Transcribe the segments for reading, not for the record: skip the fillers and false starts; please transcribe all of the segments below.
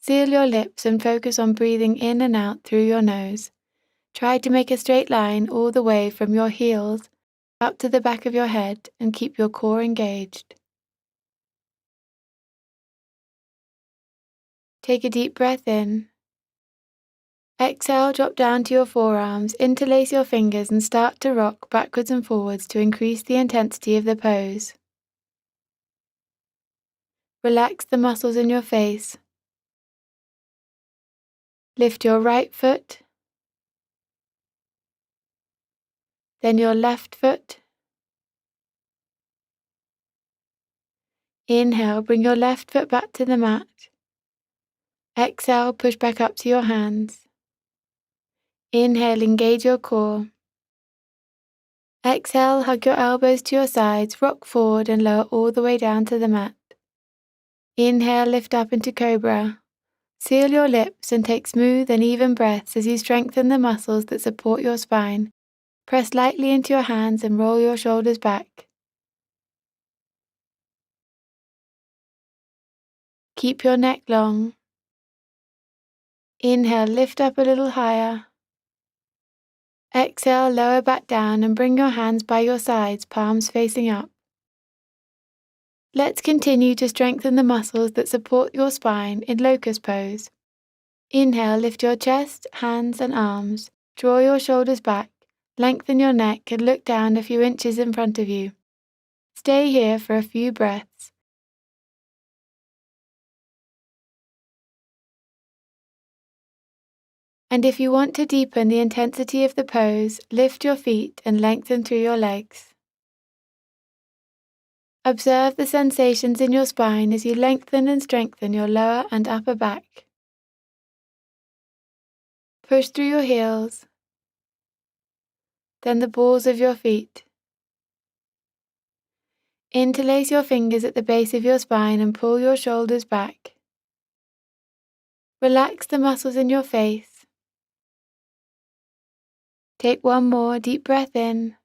Seal your lips and focus on breathing in and out through your nose. Try to make a straight line all the way from your heels up to the back of your head and keep your core engaged. Take a deep breath in. Exhale, drop down to your forearms, interlace your fingers and start to rock backwards and forwards to increase the intensity of the pose. Relax the muscles in your face. Lift your right foot, then your left foot. Inhale, bring your left foot back to the mat. Exhale, push back up to your hands. Inhale, engage your core. Exhale, hug your elbows to your sides, rock forward and lower all the way down to the mat. Inhale, lift up into Cobra. Seal your lips and take smooth and even breaths as you strengthen the muscles that support your spine. Press lightly into your hands and roll your shoulders back. Keep your neck long. Inhale, lift up a little higher. Exhale, lower back down and bring your hands by your sides, palms facing up. Let's continue to strengthen the muscles that support your spine in locust pose. Inhale, lift your chest, hands and arms. Draw your shoulders back, lengthen your neck and look down a few inches in front of you. Stay here for a few breaths. And if you want to deepen the intensity of the pose, lift your feet and lengthen through your legs. Observe the sensations in your spine as you lengthen and strengthen your lower and upper back. Push through your heels, then the balls of your feet. Interlace your fingers at the base of your spine and pull your shoulders back. Relax the muscles in your face. Take one more deep breath in.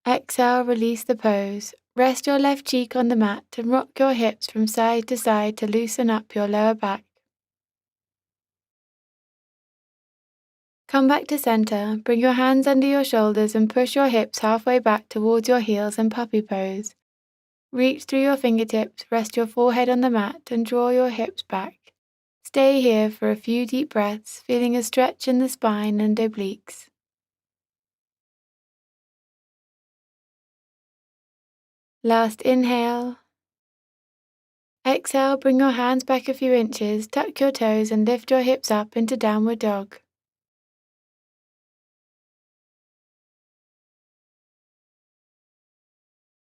Exhale, release the pose. Rest your left cheek on the mat and rock your hips from side to side to loosen up your lower back. Come back to center, bring your hands under your shoulders and push your hips halfway back towards your heels in puppy pose. Reach through your fingertips, rest your forehead on the mat and draw your hips back. Stay here for a few deep breaths, feeling a stretch in the spine and obliques. Last inhale. Exhale, bring your hands back a few inches, tuck your toes and lift your hips up into downward dog.